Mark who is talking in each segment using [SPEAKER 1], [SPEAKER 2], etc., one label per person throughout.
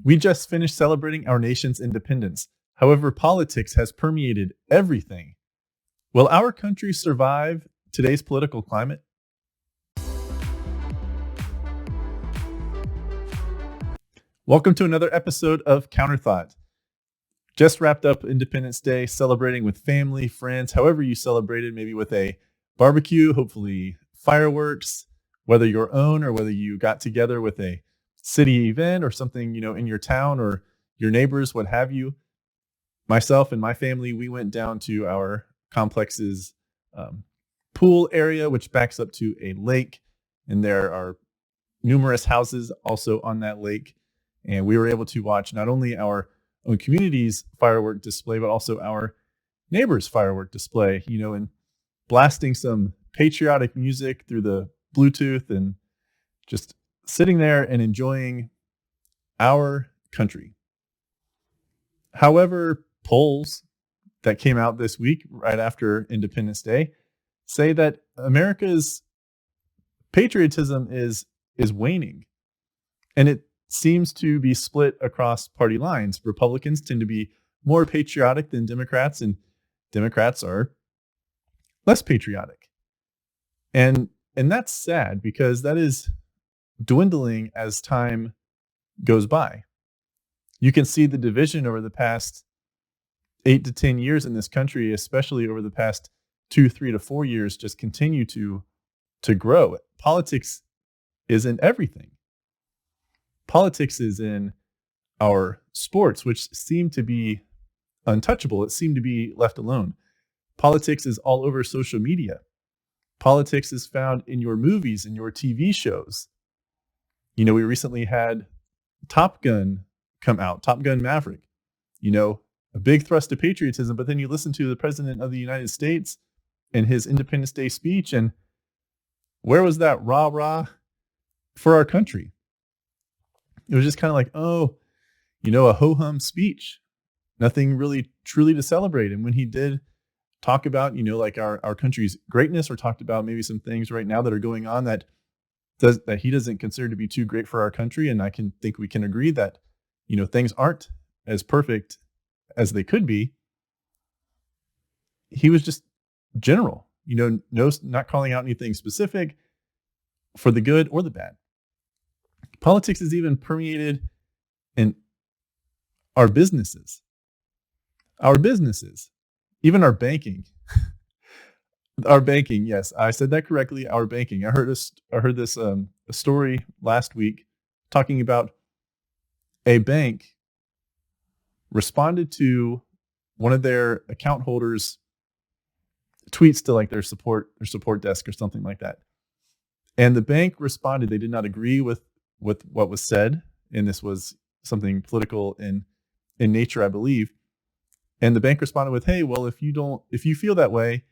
[SPEAKER 1] We just finished celebrating our nation's independence. However, politics has permeated everything. Will our country survive today's political climate? Welcome to another episode of Counterthought. Just wrapped up Independence Day, celebrating with family, friends, however you celebrated, maybe with a barbecue, hopefully fireworks, whether your own or whether you got together with a city event or something, in your town or your neighbors, what have you. Myself and my family, we went down to our complex's pool area, which backs up to a lake, and there are numerous houses also on that lake. And we were able to watch not only our own community's firework display, but also our neighbor's firework display, and blasting some patriotic music through the Bluetooth and just sitting there and enjoying our country. However, polls that came out this week, right after Independence Day, say that America's patriotism is waning. And it seems to be split across party lines. Republicans tend to be more patriotic than Democrats, and Democrats are less patriotic. And that's sad, because that is dwindling as time goes by. You can see the division over the past 8 to 10 years in this country, especially over the past 2, 3 to 4 years, just continue to grow. Politics is in everything. Politics is in our sports, which seem to be untouchable. It seemed to be left alone. Politics is all over social media. Politics is found in your movies and your TV shows. We recently had Top Gun come out, Top Gun Maverick, a big thrust of patriotism. But then you listen to the President of the United States and his Independence Day speech, and where was that rah-rah for our country? It was just kind of like, a ho-hum speech, nothing really truly to celebrate. And when he did talk about, like our country's greatness, or talked about maybe some things right now that are going on that he doesn't consider to be too great for our country. And I can think we can agree that, things aren't as perfect as they could be. He was just general, not calling out anything specific for the good or the bad. Politics is even permeated in our businesses, even our banking. Our banking, yes, I said that correctly. Our banking. I heard this a story last week talking about a bank responded to one of their account holders' tweets to like their support desk or something like that, and the bank responded. They did not agree with what was said, and this was something political in nature, I believe. And the bank responded with, "Hey, well, if you feel that way,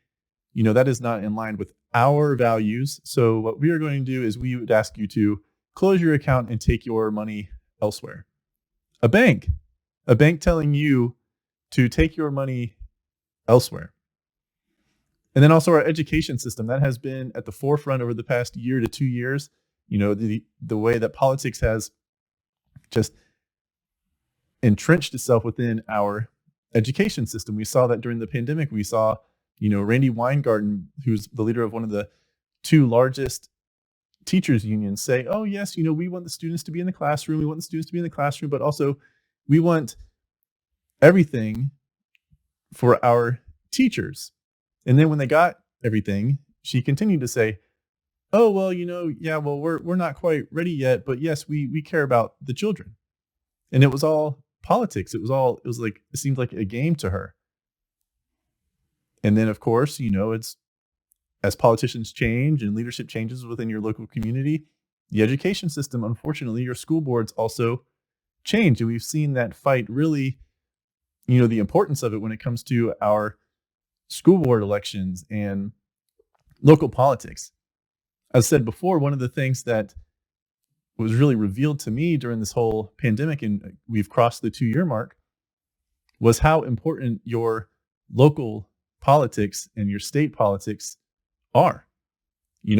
[SPEAKER 1] that is not in line with our values. So what we are going to do is we would ask you to close your account and take your money elsewhere." A bank telling you to take your money elsewhere. And then also our education system, that has been at the forefront over the past year to 2 years. The way that politics has just entrenched itself within our education system. We saw that during the pandemic. We saw, Randi Weingarten, who's the leader of one of the 2 largest teachers unions, say, "Oh yes, we want the students to be in the classroom. We want the students to be in the classroom, but also we want everything for our teachers." And then when they got everything, she continued to say, "Oh, well, we're not quite ready yet, but yes, we care about the children." And it was all politics. It seemed like a game to her. And then, of course, it's as politicians change and leadership changes within your local community, the education system, unfortunately, your school boards also change. And we've seen that fight really, the importance of it when it comes to our school board elections and local politics. As I said before, one of the things that was really revealed to me during this whole pandemic, and we've crossed the 2-year mark, was how important your local politics and your state politics are.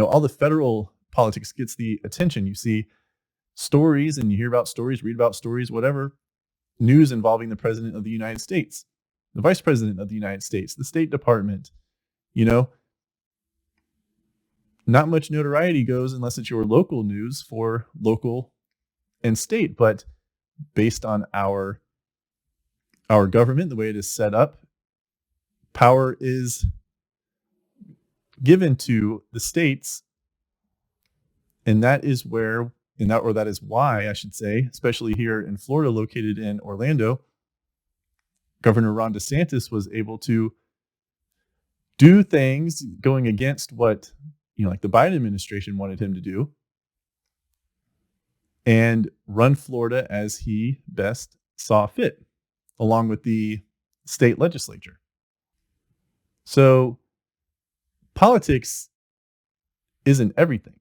[SPEAKER 1] All the federal politics gets the attention. You see stories and you hear about stories, read about stories, whatever, news involving the president of the United States, the vice president of the United States, the State Department, you know, not much notoriety goes unless it's your local news for local and state. But based on our government, the way it is set up, power is given to the states, and that is where, that is why, I should say, especially here in Florida, located in Orlando, Governor Ron DeSantis was able to do things going against what, like the Biden administration wanted him to do, and run Florida as he best saw fit, along with the state legislature. So politics isn't everything.